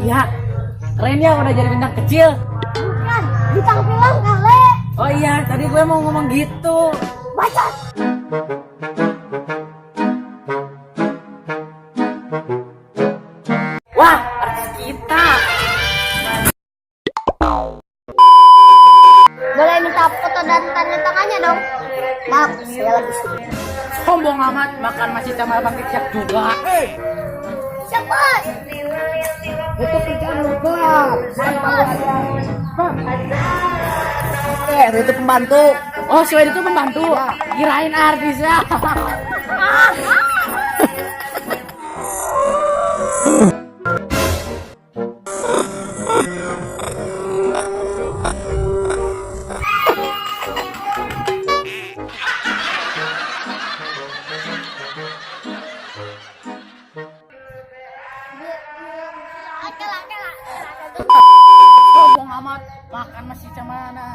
Iya, keren ya udah jadi bintang kecil. Bukan, bintang film kali. Oh iya, tadi gue mau ngomong gitu. Bacot. Wah, artis kita. Boleh minta foto dan tanda tangannya dong? Maaf, saya lagi sibuk. Sombong amat, makan masih sama Bang Kicap juga. Siapa? Itu kerjaan lu, Bang. Itu pembantu. Oh, si Wed itu pembantu. Kirain artis ya. Sombong amat, makan masih sama mana?